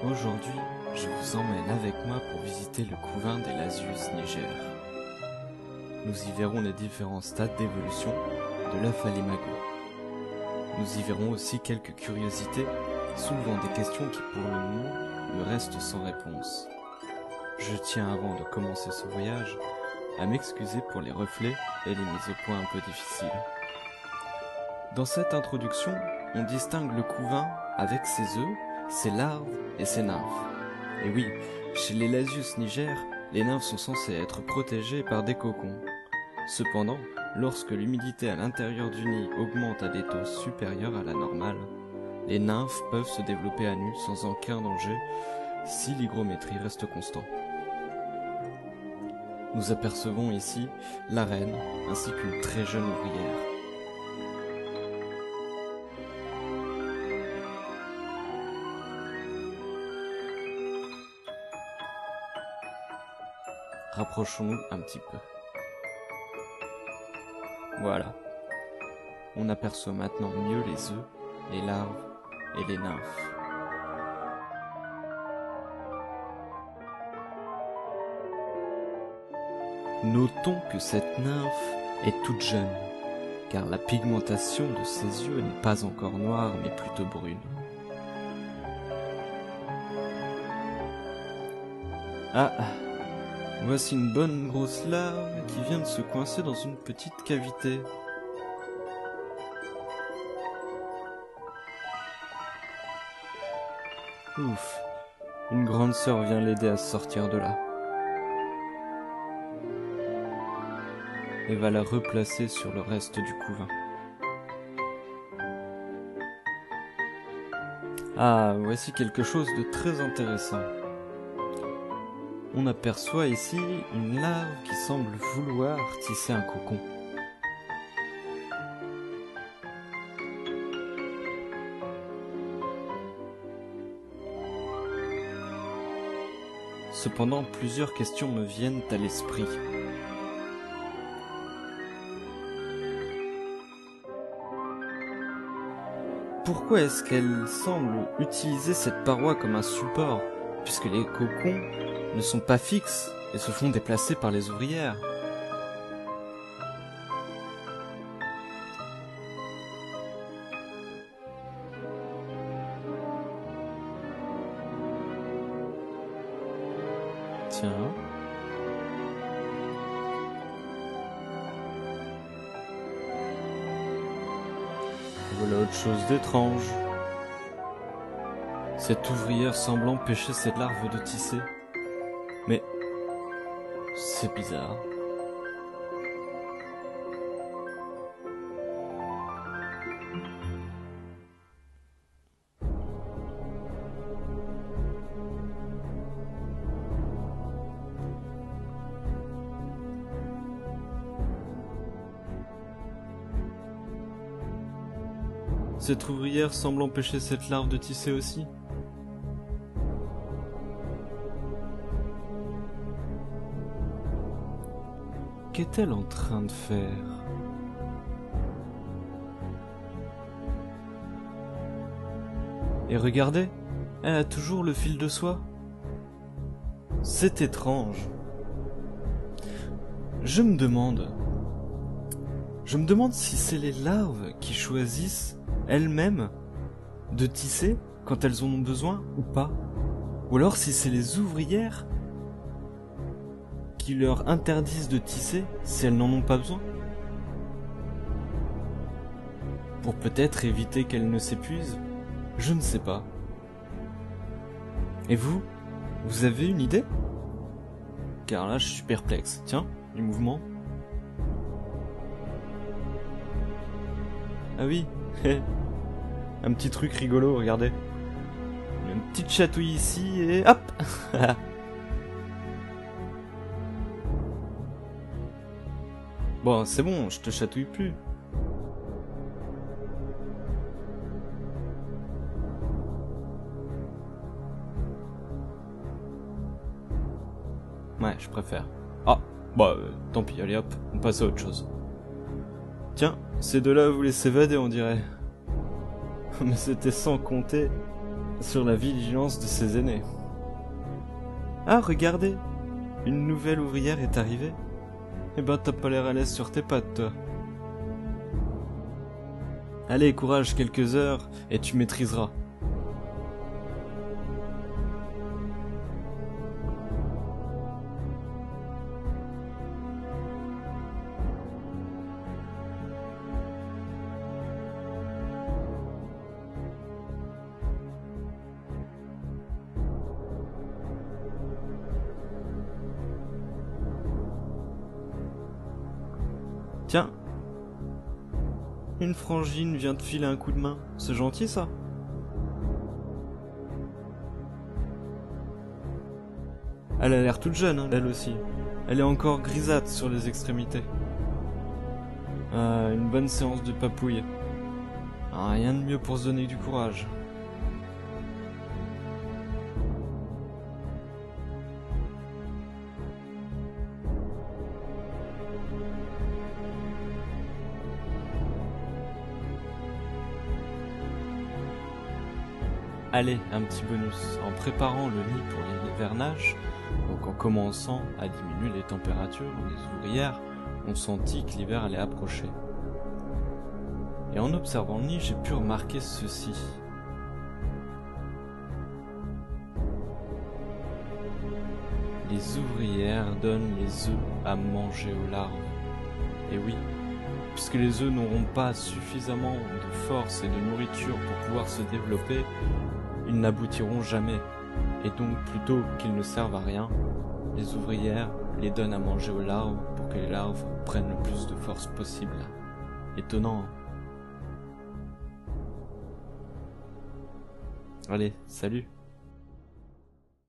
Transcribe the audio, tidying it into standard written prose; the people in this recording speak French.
Aujourd'hui, je vous emmène avec moi pour visiter le couvain des Lasius Niger. Nous y verrons les différents stades d'évolution de l'Afalimago. Nous y verrons aussi quelques curiosités, soulevant des questions qui pour le moment me restent sans réponse. Je tiens avant de commencer ce voyage à m'excuser pour les reflets et les mises au point un peu difficiles. Dans cette introduction, on distingue le couvain avec ses œufs, ses larves et ses nymphes. Et oui, chez les Lasius Niger, les nymphes sont censées être protégées par des cocons. Cependant, lorsque l'humidité à l'intérieur du nid augmente à des taux supérieurs à la normale, les nymphes peuvent se développer à nu sans aucun danger si l'hygrométrie reste constante. Nous apercevons ici la reine ainsi qu'une très jeune ouvrière. Rapprochons-nous un petit peu. Voilà. On aperçoit maintenant mieux les œufs, les larves et les nymphes. Notons que cette nymphe est toute jeune, car la pigmentation de ses yeux n'est pas encore noire mais plutôt brune. Ah, voici une bonne grosse larve qui vient de se coincer dans une petite cavité. Ouf, une grande sœur vient l'aider à sortir de là. Et va la replacer sur le reste du couvain. Ah, voici quelque chose de très intéressant. On aperçoit ici une larve qui semble vouloir tisser un cocon. Cependant, plusieurs questions me viennent à l'esprit. Pourquoi est-ce qu'elle semble utiliser cette paroi comme un support, puisque les cocons ne sont pas fixes et se font déplacer par les ouvrières? Tiens. Voilà autre chose d'étrange. Cette ouvrière semble empêcher cette larve de tisser. Mais c'est bizarre. Cette ouvrière semble empêcher cette larve de tisser aussi. Qu'est-elle en train de faire? Et regardez, elle a toujours le fil de soie. C'est étrange. Je me demande si c'est les larves qui choisissent elles-mêmes de tisser quand elles en ont besoin ou pas. Ou alors si c'est les ouvrières qui leur interdisent de tisser si elles n'en ont pas besoin. Pour peut-être éviter qu'elles ne s'épuisent. Je ne sais pas. Et vous avez une idée? Car là je suis perplexe. Tiens, les mouvements. Ah oui, un petit truc rigolo, regardez. Une petite chatouille ici et hop. Bon, c'est bon, je te chatouille plus. Ouais, je préfère. Ah, bah, tant pis, allez hop, on passe à autre chose. Tiens, ces deux-là voulaient s'évader, on dirait. Mais c'était sans compter sur la vigilance de ses aînés. Ah, regardez, une nouvelle ouvrière est arrivée. Eh ben, t'as pas l'air à l'aise sur tes pattes, toi. Allez, courage, quelques heures, et tu maîtriseras. Tiens, une frangine vient te filer un coup de main, c'est gentil ça. Elle a l'air toute jeune, hein, elle aussi. Elle est encore grisâtre sur les extrémités. Une bonne séance de papouille. Rien de mieux pour se donner du courage. Allez, un petit bonus. En préparant le nid pour l'hivernage, donc en commençant à diminuer les températures, les ouvrières ont senti que l'hiver allait approcher. Et en observant le nid, j'ai pu remarquer ceci. Les ouvrières donnent les œufs à manger aux larves. Et oui, puisque les œufs n'auront pas suffisamment de force et de nourriture pour pouvoir se développer, ils n'aboutiront jamais. Et donc, plutôt qu'ils ne servent à rien, les ouvrières les donnent à manger aux larves pour que les larves prennent le plus de force possible. Étonnant, hein? Allez, salut!